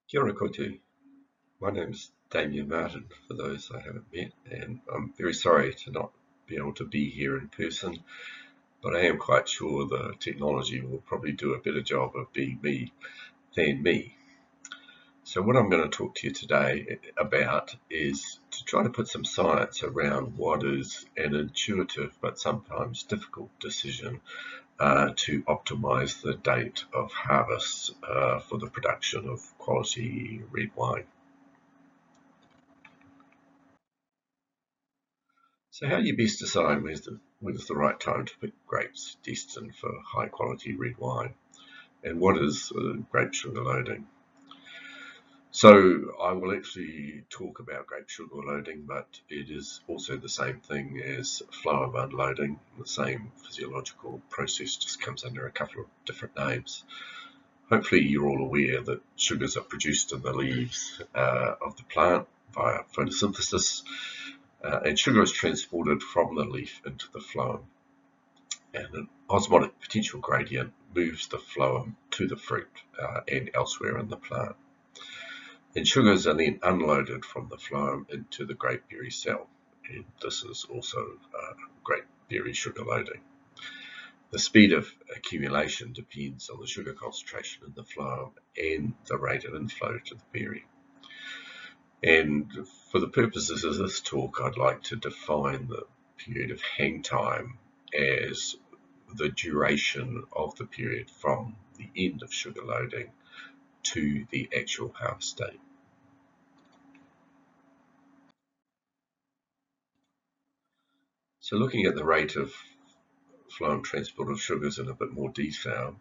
Kia ora koutou. My name's Damian Martin, for those I haven't met, and I'm very sorry to not be able to be here in person, but I am quite sure the technology will probably do a better job of being me than me. So what I'm going to talk to you today about is to try to put some science around what is an intuitive but sometimes difficult decision to optimize the date of harvest for the production of quality red wine. So how do you best decide when is the right time to pick grapes destined for high quality red wine? And what is grape sugar loading? So I will actually talk about grape sugar loading, but it is also the same thing as flower bud loading. The same physiological process, just comes under a couple of different names. Hopefully you're all aware that sugars are produced in the leaves of the plant via photosynthesis. And sugar is transported from the leaf into the phloem, and an osmotic potential gradient moves the phloem to the fruit and elsewhere in the plant. And sugars are then unloaded from the phloem into the grapeberry cell, and this is also grapeberry sugar loading. The speed of accumulation depends on the sugar concentration in the phloem and the rate of inflow to the berry. And for the purposes of this talk, I'd like to define the period of hang time as the duration of the period from the end of sugar loading to the actual harvest date. So looking at the rate of flow and transport of sugars in a bit more detail,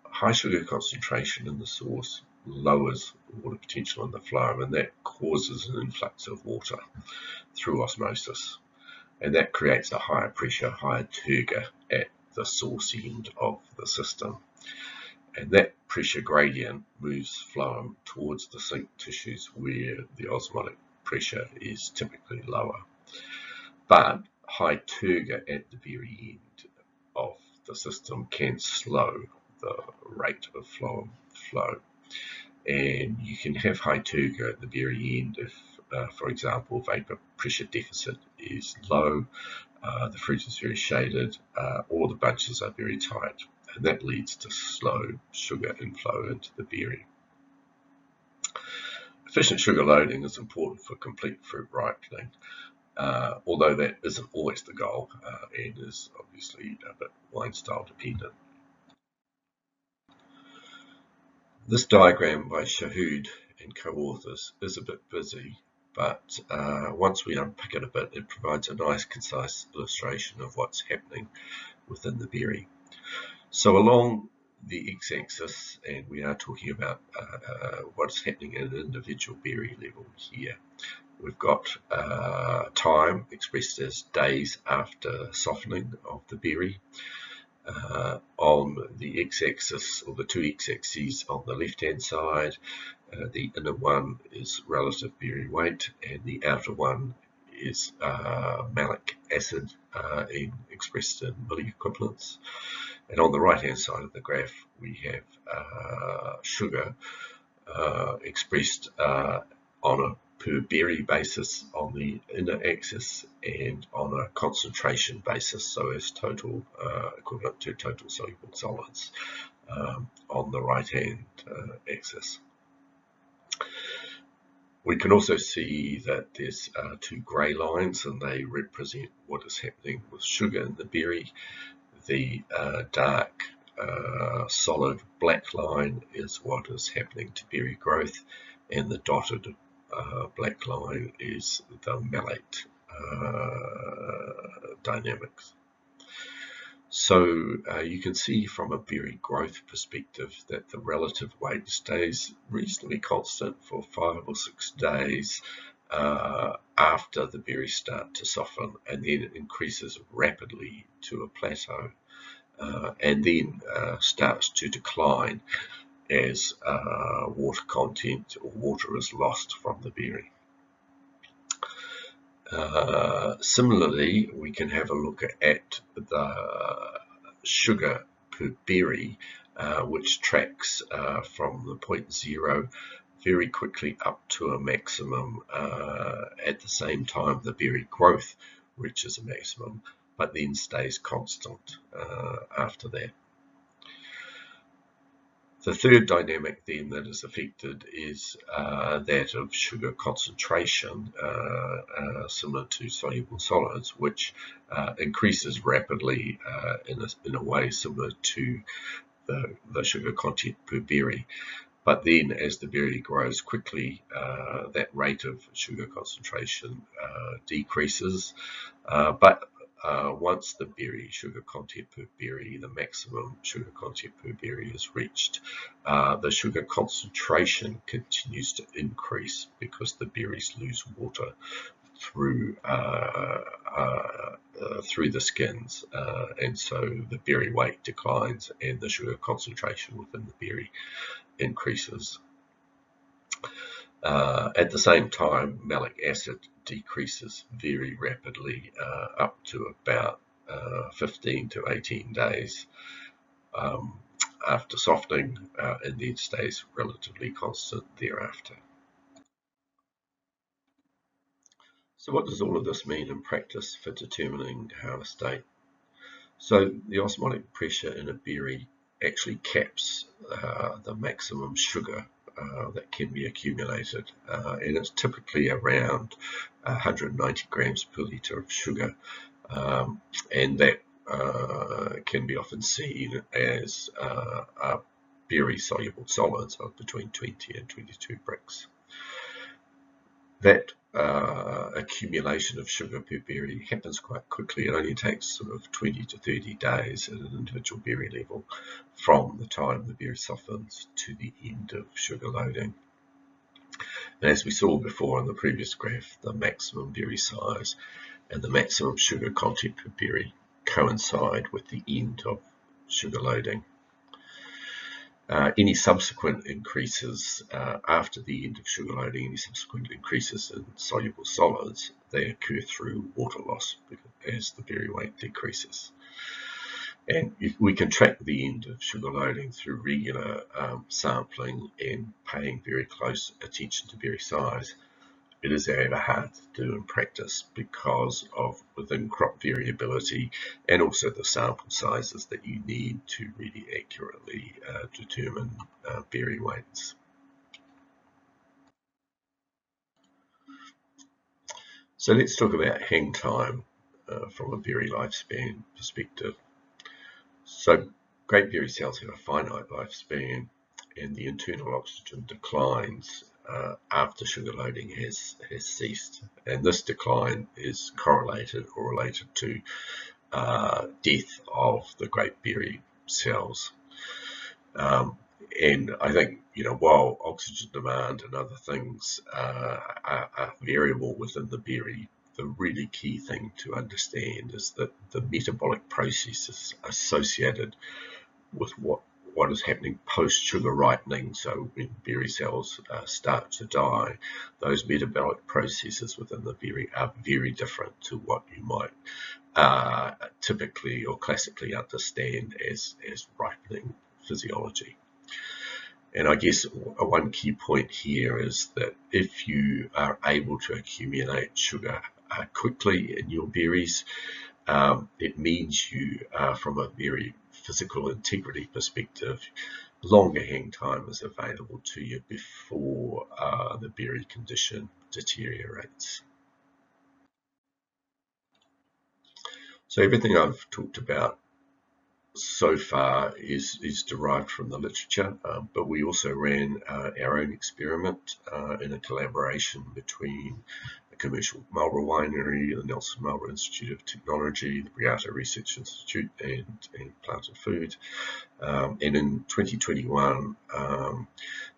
high sugar concentration in the source lowers water potential in the phloem, and that causes an influx of water through osmosis, and that creates a higher pressure, higher turgor at the source end of the system, and that pressure gradient moves phloem towards the sink tissues where the osmotic pressure is typically lower. But high turgor at the very end of the system can slow the rate of phloem flow, and you can have high turgor at the very end if, for example, vapor pressure deficit is low, the fruit is very shaded, or the bunches are very tight, and that leads to slow sugar inflow into the berry. Efficient sugar loading is important for complete fruit ripening, although that isn't always the goal and is obviously a bit wine style dependent. This diagram by Shahood and co-authors is a bit busy, but once we unpick it a bit, it provides a nice concise illustration of what's happening within the berry. So along the x-axis, and we are talking about what's happening at an individual berry level here, we've got time expressed as days after softening of the berry. On the x-axis, or the two x-axes on the left-hand side, the inner one is relative berry weight, and the outer one is malic acid expressed in milliequivalents. And on the right-hand side of the graph, we have sugar expressed on a per berry basis on the inner axis and on a concentration basis, so as total equivalent to total soluble solids on the right hand axis. We can also see that there's two grey lines, and they represent what is happening with sugar in the berry. The dark solid black line is what is happening to berry growth, and the dotted black line is the malate dynamics. So you can see from a berry growth perspective that the relative weight stays reasonably constant for 5 or 6 days after the berries start to soften, and then it increases rapidly to a plateau and then starts to decline as water content or water is lost from the berry. Similarly, we can have a look at the sugar per berry, which tracks from the point 0 very quickly up to a maximum at the same time the berry growth reaches a maximum, but then stays constant after that. The third dynamic then that is affected is that of sugar concentration, similar to soluble solids, which increases rapidly in a way similar to the sugar content per berry. But then as the berry grows quickly, that rate of sugar concentration decreases. But once the berry sugar content per berry, the maximum sugar content per berry is reached, the sugar concentration continues to increase because the berries lose water through the skins, and so the berry weight declines and the sugar concentration within the berry increases. At the same time, malic acid decreases very rapidly up to about 15 to 18 days after softening, and then stays relatively constant thereafter. So what does all of this mean in practice for determining harvest date? So the osmotic pressure in a berry actually caps the maximum sugar that can be accumulated, and it's typically around 190 grams per litre of sugar, and that can be often seen as berry soluble solids of between 20 and 22 brix. That accumulation of sugar per berry happens quite quickly. It only takes sort of 20 to 30 days at an individual berry level from the time the berry softens to the end of sugar loading. And as we saw before in the previous graph, the maximum berry size and the maximum sugar content per berry coincide with the end of sugar loading. Any subsequent increases after the end of sugar loading, any subsequent increases in soluble solids, they occur through water loss as the berry weight decreases. And we can track the end of sugar loading through regular sampling and paying very close attention to berry size. It is, however, hard to do in practice because of within crop variability and also the sample sizes that you need to really accurately determine berry weights. So let's talk about hang time from a berry lifespan perspective. So grape berry cells have a finite lifespan, and the internal oxygen declines after sugar loading has ceased, and this decline is correlated or related to death of the grape berry cells. And I think, while oxygen demand and other things are variable within the berry, the really key thing to understand is that the metabolic processes associated with what is happening post-sugar ripening, so when berry cells start to die, those metabolic processes within the berry are very different to what you might typically or classically understand as ripening physiology. And I guess one key point here is that if you are able to accumulate sugar quickly in your berries, it means you, from a very physical integrity perspective, longer hang time is available to you before the berry condition deteriorates. So everything I've talked about so far is derived from the literature, but we also ran our own experiment in a collaboration between the commercial Marlborough Winery, the Marlborough Institute of Technology, the Bragato Research Institute, and Plant and Food. And in 2021,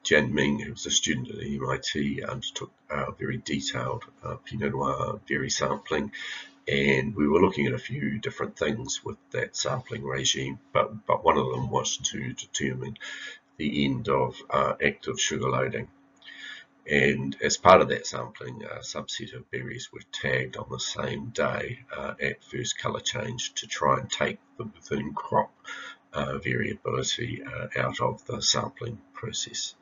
Jan Ming, who was a student at MIT, undertook very detailed Pinot Noir berry sampling. And we were looking at a few different things with that sampling regime, but one of them was to determine the end of active sugar loading. And as part of that sampling, a subset of berries were tagged on the same day at first colour change to try and take the within crop variability out of the sampling process.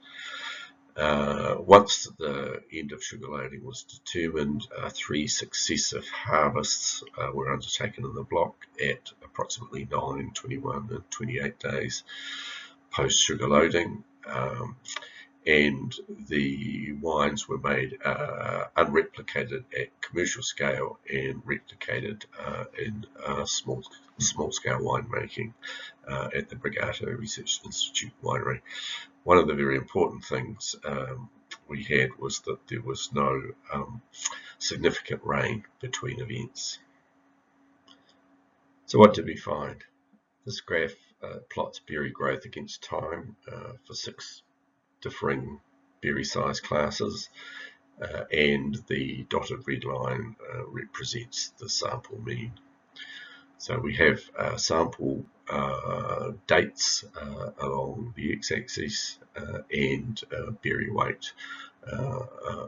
Once the end of sugar loading was determined, 3 successive harvests were undertaken in the block at approximately 9, 21 and 28 days post sugar loading, and the wines were made unreplicated at commercial scale and replicated in small scale winemaking at the Bragato Research Institute winery. One of the very important things we had was that there was no significant rain between events. So what did we find? This graph plots berry growth against time for 6 differing berry size classes, and the dotted red line represents the sample mean. So we have sample dates along the x-axis and berry weight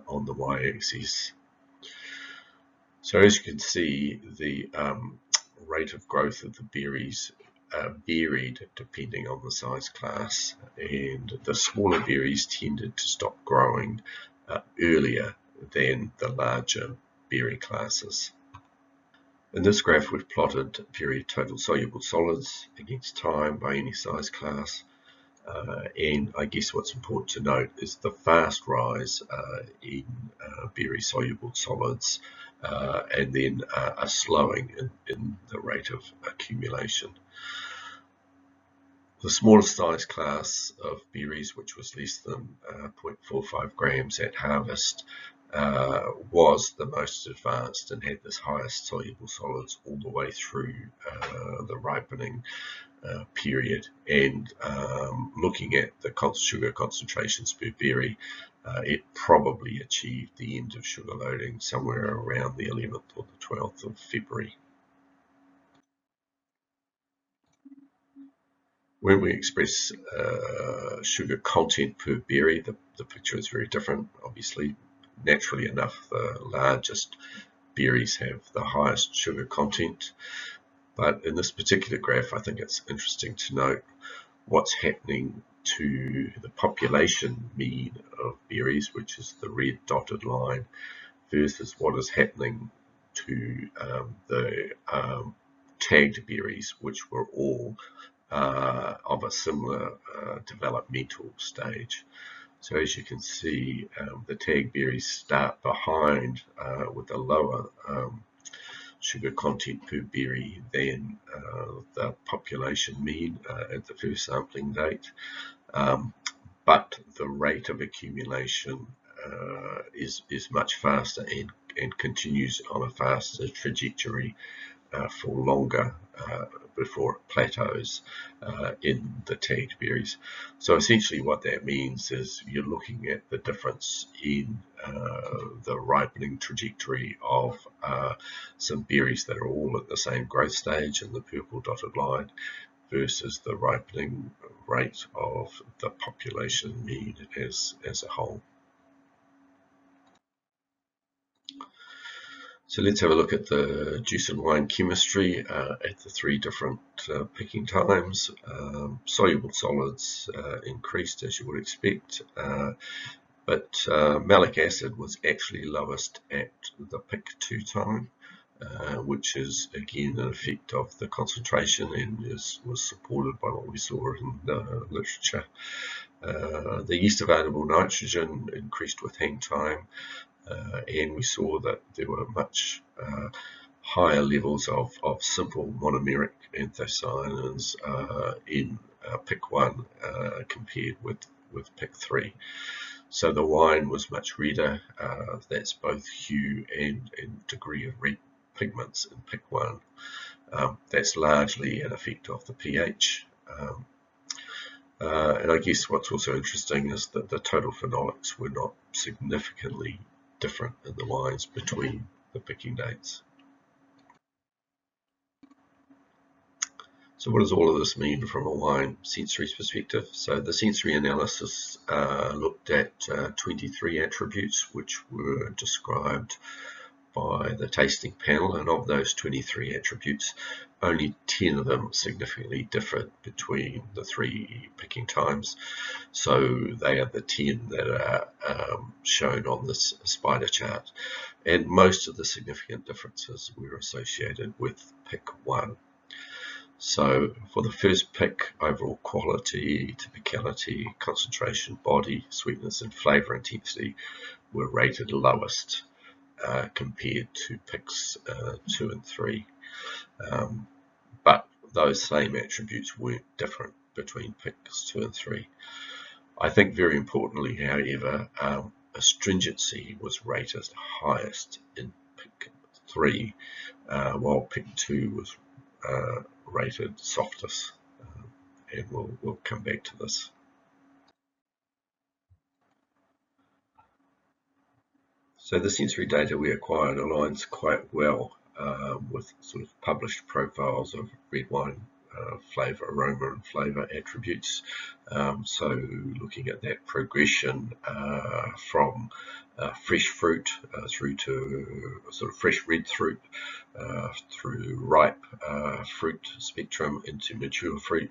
on the y-axis. So as you can see, the rate of growth of the berries varied depending on the size class, and the smaller berries tended to stop growing earlier than the larger berry classes. In this graph, we've plotted period total soluble solids against time by any size class, and I guess what's important to note is the fast rise in berry soluble solids, and then a slowing in the rate of accumulation. The smallest size class of berries, which was less than 0.45 grams at harvest, was the most advanced and had this highest soluble solids all the way through the ripening period. And looking at the sugar concentrations per berry, it probably achieved the end of sugar loading somewhere around the 11th or the 12th of February. When we express sugar content per berry, the picture is very different. Obviously, naturally enough, the largest berries have the highest sugar content. But in this particular graph, I think it's interesting to note what's happening to the population mean of berries, which is the red dotted line, versus what is happening to the tagged berries, which were all of a similar developmental stage. So as you can see, the tag berries start behind with a lower sugar content per berry than the population mean at the first sampling date, but the rate of accumulation is much faster and continues on a faster trajectory for longer before it plateaus in the tagged berries. So essentially what that means is you're looking at the difference in the ripening trajectory of some berries that are all at the same growth stage in the purple dotted line versus the ripening rate of the population mean as a whole. So let's have a look at the juice and wine chemistry at the 3 different picking times. Soluble solids increased as you would expect, but malic acid was actually lowest at the pick 2 time, which is again an effect of the concentration and was supported by what we saw in the literature. The yeast available nitrogen increased with hang time, and we saw that there were much higher levels of simple monomeric anthocyanins in pick 1 compared with pick 3. So the wine was much redder. That's both hue and degree of red pigments in pick 1. That's largely an effect of the pH. And I guess what's also interesting is that the total phenolics were not significantly different in the wines between the picking dates. So what does all of this mean from a wine sensory perspective? So the sensory analysis looked at 23 attributes which were described by the tasting panel, and of those 23 attributes, only 10 of them significantly differed between the 3 picking times. So they are the 10 that are shown on this spider chart, and most of the significant differences were associated with pick 1. So for the first pick, overall quality, typicality, concentration, body, sweetness and flavour intensity were rated lowest compared to picks 2 and 3. But those same attributes weren't different between picks 2 and 3. I think very importantly, however, astringency was rated highest in pick 3, while pick 2 was rated softest, and we'll come back to this. So the sensory data we acquired aligns quite well with sort of published profiles of red wine flavour, aroma and flavour attributes. So looking at that progression from fresh fruit through to sort of fresh red fruit, through ripe fruit spectrum into mature fruit,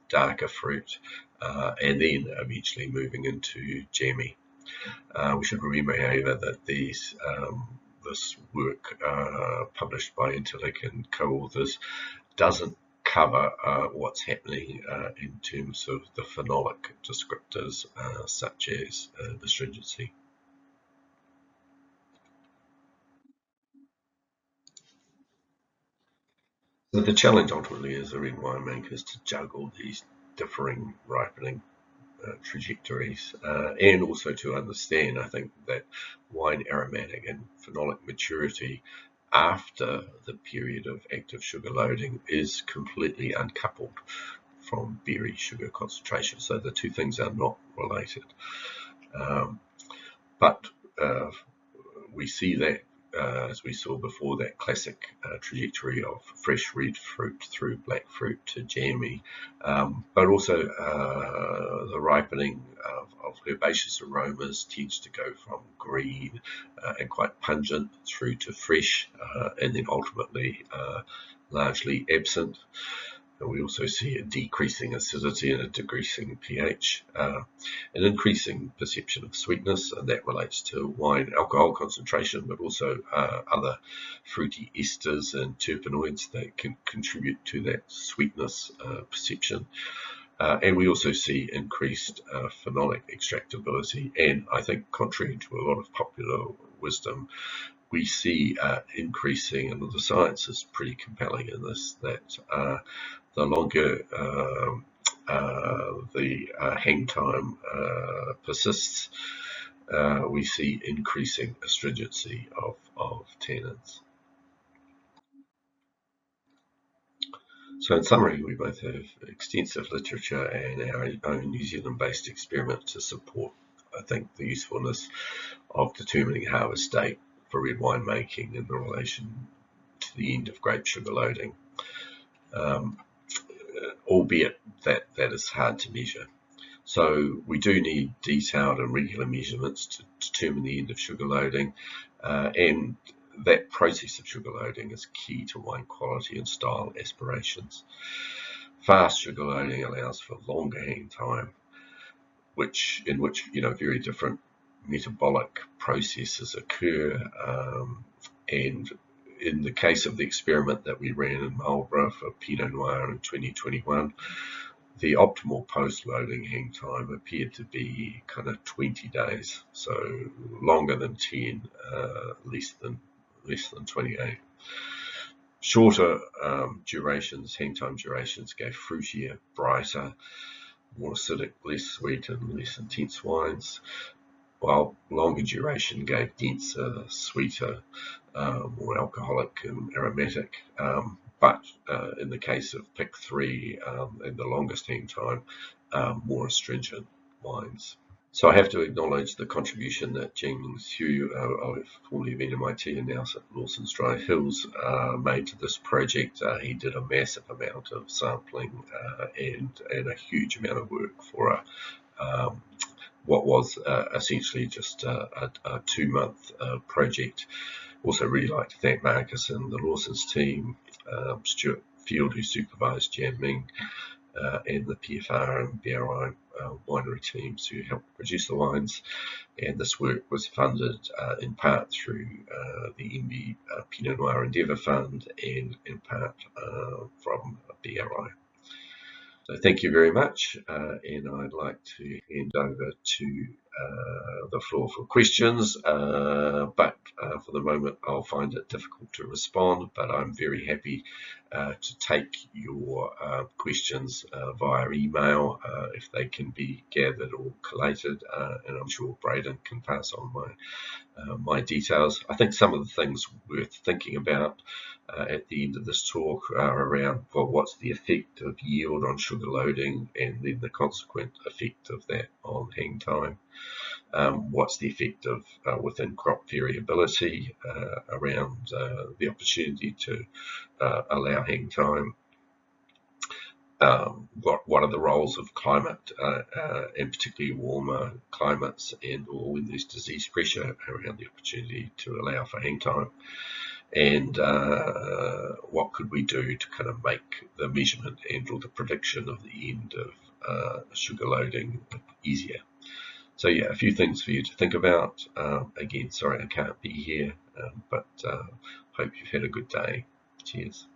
darker fruit, and then eventually moving into jammy. We should remember, however, that this work published by Intellect and co-authors doesn't cover what's happening in terms of the phenolic descriptors such as astringency. So the challenge ultimately as a red winemaker is to juggle these differing ripening trajectories, and also to understand, I think, that wine aromatic and phenolic maturity after the period of active sugar loading is completely uncoupled from berry sugar concentration. So the two things are not related. But we see that, as we saw before, that classic trajectory of fresh red fruit through black fruit to jammy, but also the ripening of herbaceous aromas tends to go from green and quite pungent through to fresh, and then ultimately largely absent. And we also see a decreasing acidity and a decreasing pH, an increasing perception of sweetness, and that relates to wine alcohol concentration, but also other fruity esters and terpenoids that can contribute to that sweetness perception. And we also see increased phenolic extractability, and I think contrary to a lot of popular wisdom, we see increasing, and the science is pretty compelling in this, that the longer the hang time persists, we see increasing astringency of tannins. So in summary, we both have extensive literature and our own New Zealand-based experiment to support, I think, the usefulness of determining harvest date for red wine making in relation to the end of grape sugar loading, albeit that is hard to measure. So we do need detailed and regular measurements to determine the end of sugar loading, and that process of sugar loading is key to wine quality and style aspirations. Fast sugar loading allows for longer hang time, in which very different metabolic processes occur, and in the case of the experiment that we ran in Marlborough for Pinot Noir in 2021, the optimal post-loading hang time appeared to be kind of 20 days, so longer than 10, less than 28. Shorter hang time durations gave fruitier, brighter, more acidic, less sweet and less intense wines, while longer duration gave denser, sweeter, more alcoholic and aromatic, but in the case of pick 3 and the longest hang time, more astringent wines. So I have to acknowledge the contribution that James Hugh, formerly of MIT and now at Lawson's Dry Hills, made to this project. He did a massive amount of sampling and a huge amount of work for what was essentially just a 2-month project. Also really like to thank Marcus and the Lawson's team, Stuart Field, who supervised jamming, and the PFR and BRI winery teams who helped produce the wines. And this work was funded in part through the MB Pinot Noir Endeavour Fund and in part from BRI. So thank you very much, and I'd like to hand over to the floor for questions, but for the moment I'll find it difficult to respond, but I'm very happy to take your questions via email if they can be gathered or collated, and I'm sure Braden can pass on my details. I think some of the things worth thinking about at the end of this talk are around, well, what's the effect of yield on sugar loading, and then the consequent effect of that on hang time. What's the effect of within crop variability around the opportunity to allow hang time. What are the roles of climate, and particularly warmer climates, and or when there's disease pressure around the opportunity to allow for hang time, and what could we do to kind of make the measurement and or the prediction of the end of sugar loading easier. So yeah, a few things for you to think about. Again, sorry I can't be here, but hope you've had a good day. Cheers.